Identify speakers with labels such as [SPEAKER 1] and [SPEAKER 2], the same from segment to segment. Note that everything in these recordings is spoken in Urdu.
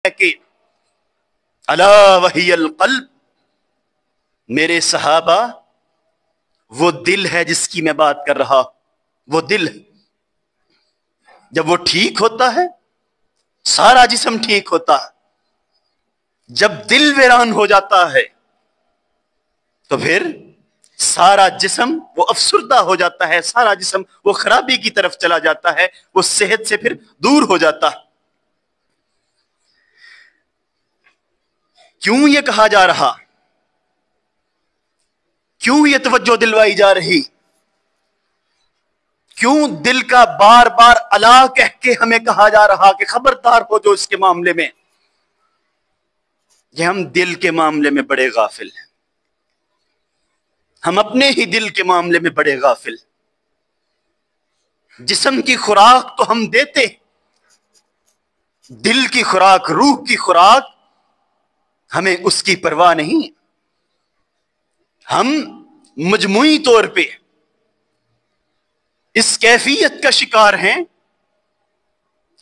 [SPEAKER 1] کہ الا وہی القلب، میرے صحابہ وہ دل ہے جس کی میں بات کر رہا، وہ دل جب وہ ٹھیک ہوتا ہے سارا جسم ٹھیک ہوتا ہے، جب دل ویران ہو جاتا ہے تو پھر سارا جسم وہ افسردہ ہو جاتا ہے، سارا جسم وہ خرابی کی طرف چلا جاتا ہے، وہ صحت سے پھر دور ہو جاتا ہے۔ کیوں یہ کہا جا رہا، کیوں یہ توجہ دلوائی جا رہی، کیوں دل کا بار بار الا کہہ کے ہمیں کہا جا رہا کہ خبردار ہو جو اس کے معاملے میں؟ یہ ہم دل کے معاملے میں بڑے غافل ہیں، ہم اپنے ہی دل کے معاملے میں بڑے غافل۔ جسم کی خوراک تو ہم دیتے، دل کی خوراک، روح کی خوراک ہمیں اس کی پرواہ نہیں۔ ہم مجموعی طور پہ اس کیفیت کا شکار ہیں،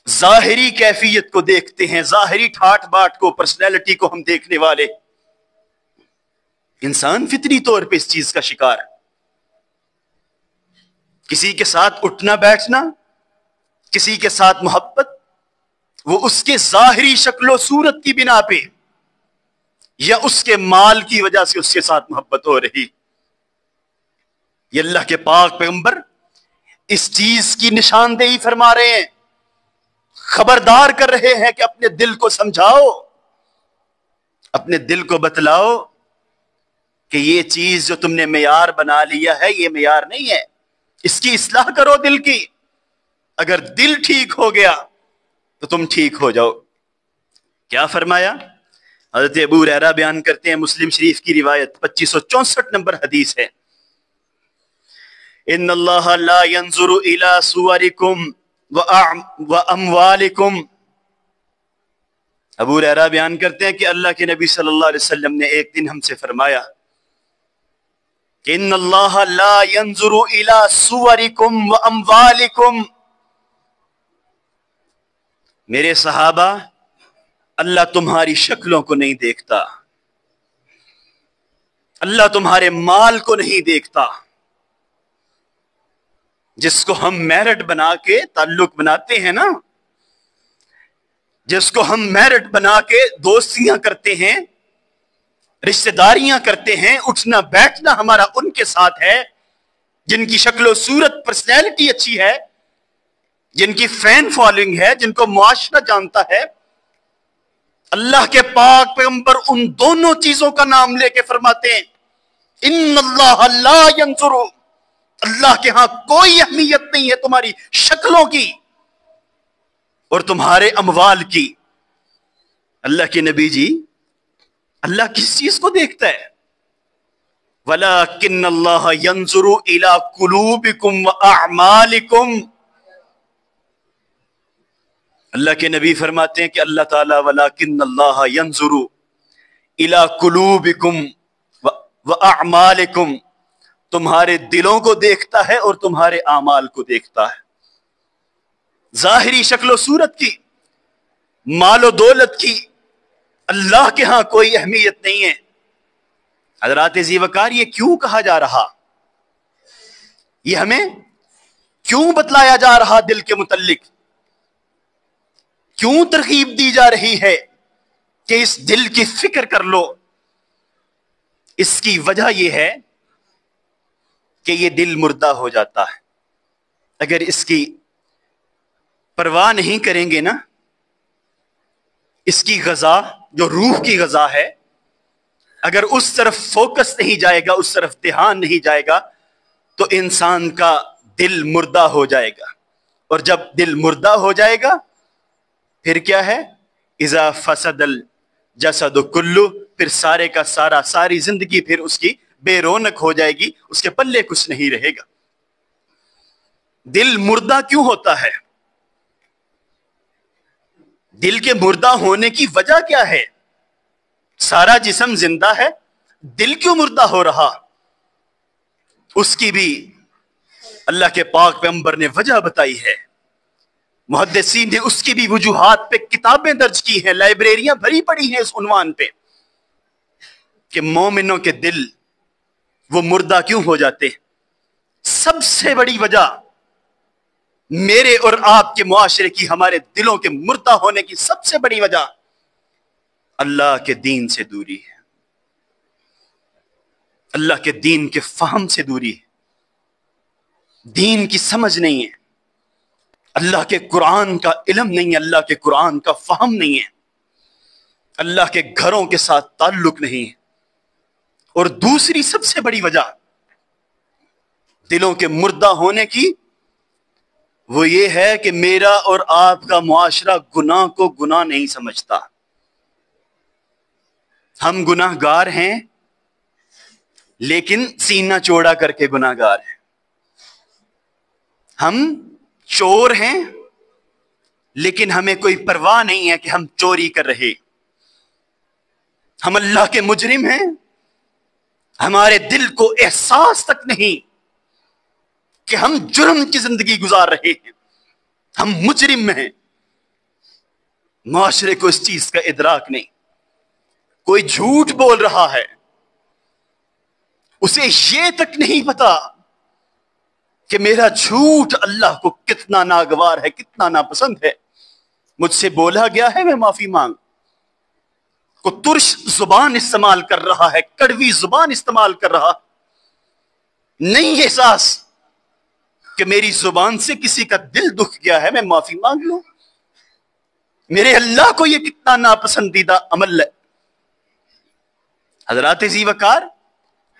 [SPEAKER 1] ظاہری کیفیت کو دیکھتے ہیں، ظاہری ٹھاٹ باٹ کو، پرسنالٹی کو ہم دیکھنے والے۔ انسان فطری طور پہ اس چیز کا شکار، کسی کے ساتھ اٹھنا بیٹھنا، کسی کے ساتھ محبت، وہ اس کے ظاہری شکل و صورت کی بنا پہ یا اس کے مال کی وجہ سے اس کے ساتھ محبت ہو رہی۔ یہ اللہ کے پاک پیغمبر اس چیز کی نشاندہی فرما رہے ہیں، خبردار کر رہے ہیں کہ اپنے دل کو سمجھاؤ، اپنے دل کو بتلاؤ کہ یہ چیز جو تم نے معیار بنا لیا ہے یہ معیار نہیں ہے، اس کی اصلاح کرو دل کی۔ اگر دل ٹھیک ہو گیا تو تم ٹھیک ہو جاؤ۔ کیا فرمایا؟ حضرت ابو ہریرہ بیان کرتے ہیں، مسلم شریف کی روایت 2564 نمبر حدیث ہے، ان اللہ لا ينظر الى صورکم واموالکم۔ ابو ہریرہ بیان کرتے ہیں کہ اللہ کے نبی صلی اللہ علیہ وسلم نے ایک دن ہم سے فرمایا کہ ان اللہ لا ينظر الى صورکم واموالکم، میرے صحابہ اللہ تمہاری شکلوں کو نہیں دیکھتا، اللہ تمہارے مال کو نہیں دیکھتا، جس کو ہم میرٹ بنا کے تعلق بناتے ہیں نا، جس کو ہم میرٹ بنا کے دوستیاں کرتے ہیں، رشتہ داریاں کرتے ہیں، اٹھنا بیٹھنا ہمارا ان کے ساتھ ہے جن کی شکل و صورت، پرسنالٹی اچھی ہے، جن کی فین فالوئنگ ہے، جن کو معاشرہ جانتا ہے۔ اللہ کے پاک پیغمبر ان دونوں چیزوں کا نام لے کے فرماتے ہیں ان اللہ لا ينظر، اللہ کے ہاں کوئی اہمیت نہیں ہے تمہاری شکلوں کی اور تمہارے اموال کی۔ اللہ کے نبی جی، اللہ کس چیز کو دیکھتا ہے؟ وَلَكِنَّ اللَّهَ يَنظُرُ إِلَىٰ قُلُوبِكُمْ وَأَعْمَالِكُمْ، اللہ کے نبی فرماتے ہیں کہ اللہ تعالیٰ وَلَكِنَّ اللَّهَ يَنظُرُ إِلَىٰ قُلُوبِكُمْ وَأَعْمَالِكُمْ، تمہارے دلوں کو دیکھتا ہے اور تمہارے اعمال کو دیکھتا ہے۔ ظاہری شکل و صورت کی، مال و دولت کی اللہ کے ہاں کوئی اہمیت نہیں ہے۔ حضرات ذی وقار، یہ کیوں کہا جا رہا؟ یہ ہمیں کیوں بتلایا جا رہا؟ دل کے متعلق کیوں ترغیب دی جا رہی ہے کہ اس دل کی فکر کر لو؟ اس کی وجہ یہ ہے کہ یہ دل مردہ ہو جاتا ہے اگر اس کی پرواہ نہیں کریں گے نا۔ اس کی غذا جو روح کی غذا ہے، اگر اس طرف فوکس نہیں جائے گا، اس طرف دھیان نہیں جائے گا تو انسان کا دل مردہ ہو جائے گا، اور جب دل مردہ ہو جائے گا پھر کیا ہے؟ اذا فسد الجسد کلو، پھر سارے کا سارا، ساری زندگی پھر اس کی بے رونق ہو جائے گی، اس کے پلے کچھ نہیں رہے گا۔ دل مردہ کیوں ہوتا ہے؟ دل کے مردہ ہونے کی وجہ کیا ہے؟ سارا جسم زندہ ہے، دل کیوں مردہ ہو رہا؟ اس کی بھی اللہ کے پاک پیغمبر نے وجہ بتائی ہے۔ محدثین نے اس کی بھی وجوہات پہ کتابیں درج کی ہیں، لائبریریاں بھری پڑی ہیں اس عنوان پہ کہ مومنوں کے دل وہ مردہ کیوں ہو جاتے ہیں۔ سب سے بڑی وجہ میرے اور آپ کے معاشرے کی، ہمارے دلوں کے مردہ ہونے کی سب سے بڑی وجہ اللہ کے دین سے دوری ہے، اللہ کے دین کے فہم سے دوری ہے، دین کی سمجھ نہیں ہے، اللہ کے قرآن کا علم نہیں ہے، اللہ کے قرآن کا فہم نہیں ہے، اللہ کے گھروں کے ساتھ تعلق نہیں ہے۔ اور دوسری سب سے بڑی وجہ دلوں کے مردہ ہونے کی وہ یہ ہے کہ میرا اور آپ کا معاشرہ گناہ کو گناہ نہیں سمجھتا۔ ہم گناہ گار ہیں لیکن سینہ چوڑا کر کے گناہ گار ہیں، ہم چور ہیں لیکن ہمیں کوئی پرواہ نہیں ہے کہ ہم چوری کر رہے، ہم اللہ کے مجرم ہیں، ہمارے دل کو احساس تک نہیں کہ ہم جرم کی زندگی گزار رہے ہیں، ہم مجرم ہیں۔ معاشرے کو اس چیز کا ادراک نہیں، کوئی جھوٹ بول رہا ہے اسے یہ تک نہیں پتا کہ میرا جھوٹ اللہ کو کتنا ناگوار ہے، کتنا ناپسند ہے۔ مجھ سے بولا گیا ہے، میں معافی مانگ، کو ترش زبان استعمال کر رہا ہے، کڑوی زبان استعمال کر رہا، نہیں احساس کہ میری زبان سے کسی کا دل دکھ گیا ہے، میں معافی مانگ لوں۔ میرے اللہ کو یہ کتنا ناپسندیدہ عمل ہے۔ حضرات ذی وقار،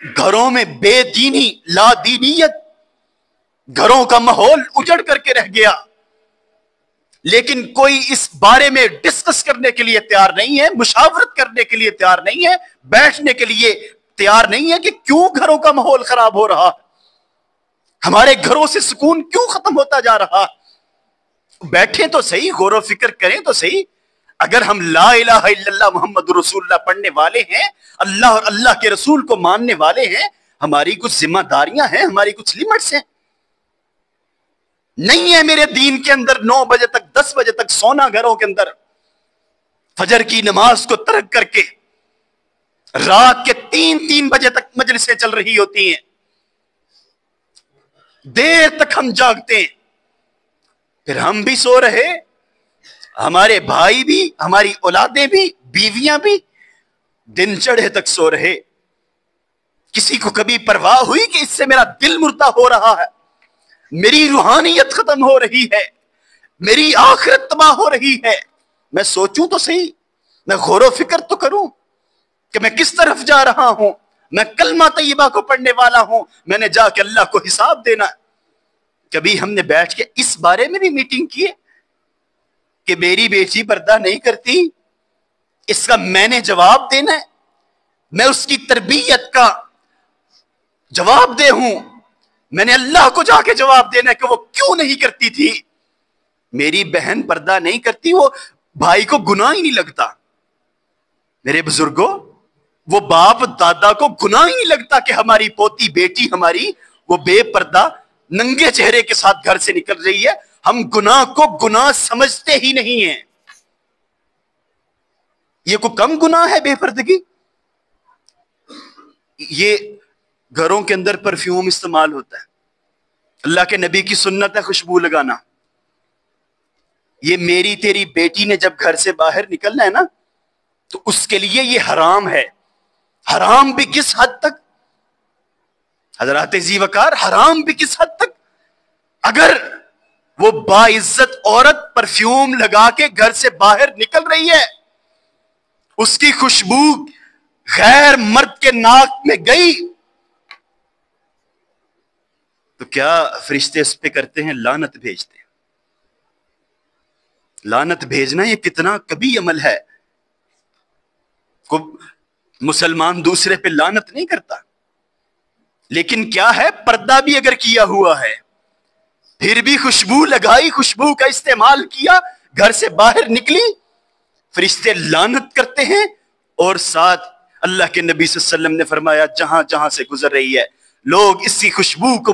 [SPEAKER 1] گھروں میں بے دینی، لا دینیت، گھروں کا ماحول اجڑ کر کے رہ گیا، لیکن کوئی اس بارے میں ڈسکس کرنے کے لیے تیار نہیں ہے، مشاورت کرنے کے لیے تیار نہیں ہے، بیٹھنے کے لیے تیار نہیں ہے کہ کیوں گھروں کا ماحول خراب ہو رہا، ہمارے گھروں سے سکون کیوں ختم ہوتا جا رہا۔ بیٹھیں تو صحیح، غور و فکر کریں تو صحیح۔ اگر ہم لا الہ الا اللہ محمد رسول اللہ پڑھنے والے ہیں، اللہ اور اللہ کے رسول کو ماننے والے ہیں، ہماری کچھ ذمہ داریاں ہیں، ہماری کچھ لیمٹس ہیں۔ نہیں ہے میرے دین کے اندر 9 بجے تک 10 بجے تک سونا، گھروں کے اندر فجر کی نماز کو ترک کر کے رات کے 3 بجے تک مجلسیں چل رہی ہوتی ہیں، دیر تک ہم جاگتے ہیں، پھر ہم بھی سو رہے، ہمارے بھائی بھی، ہماری اولادیں بھی، بیویاں بھی دن چڑھے تک سو رہے۔ کسی کو کبھی پرواہ ہوئی کہ اس سے میرا دل مردہ ہو رہا ہے، میری روحانیت ختم ہو رہی ہے، میری آخرت تباہ ہو رہی ہے؟ میں سوچوں تو صحیح، میں غور و فکر تو کروں کہ میں کس طرف جا رہا ہوں۔ میں کلمہ طیبہ کو پڑھنے والا ہوں، میں نے جا کے اللہ کو حساب دینا۔ کبھی ہم نے بیٹھ کے اس بارے میں بھی میٹنگ کی ہے کہ میری بیٹی پردہ نہیں کرتی، اس کا میں نے جواب دینا ہے، میں اس کی تربیت کا جواب دے ہوں، میں نے اللہ کو جا کے جواب دینا ہے کہ وہ کیوں نہیں کرتی تھی۔ میری بہن پردہ نہیں کرتی، وہ بھائی کو گناہ ہی نہیں لگتا۔ میرے بزرگوں، وہ باپ دادا کو گناہ ہی نہیں لگتا کہ ہماری پوتی بیٹی ہماری وہ بے پردہ ننگے چہرے کے ساتھ گھر سے نکل رہی ہے۔ ہم گناہ کو گناہ سمجھتے ہی نہیں ہیں۔ یہ کوئی کم گناہ ہے بے پردگی؟ یہ گھروں کے اندر پرفیوم استعمال ہوتا ہے، اللہ کے نبی کی سنت ہے خوشبو لگانا۔ یہ میری تیری بیٹی نے جب گھر سے باہر نکلنا ہے نا، تو اس کے لیے یہ حرام ہے۔ حرام بھی کس حد تک حضرات ذی وقار؟ حرام بھی کس حد تک؟ اگر وہ باعزت عورت پرفیوم لگا کے گھر سے باہر نکل رہی ہے، اس کی خوشبو غیر مرد کے ناک میں گئی، تو کیا فرشتے اس پہ کرتے ہیں؟ لعنت بھیجتے ہیں۔ لعنت بھیجنا یہ کتنا کبھی عمل ہے۔ مسلمان دوسرے پہ لعنت نہیں کرتا، لیکن کیا ہے، پردہ بھی اگر کیا ہوا ہے، پھر بھی خوشبو لگائی، خوشبو کا استعمال کیا، گھر سے باہر نکلی، فرشتے لعنت کرتے ہیں۔ اور ساتھ اللہ کے نبی صلی اللہ علیہ وسلم نے فرمایا، جہاں جہاں سے گزر رہی ہے لوگ اسی خوشبو کو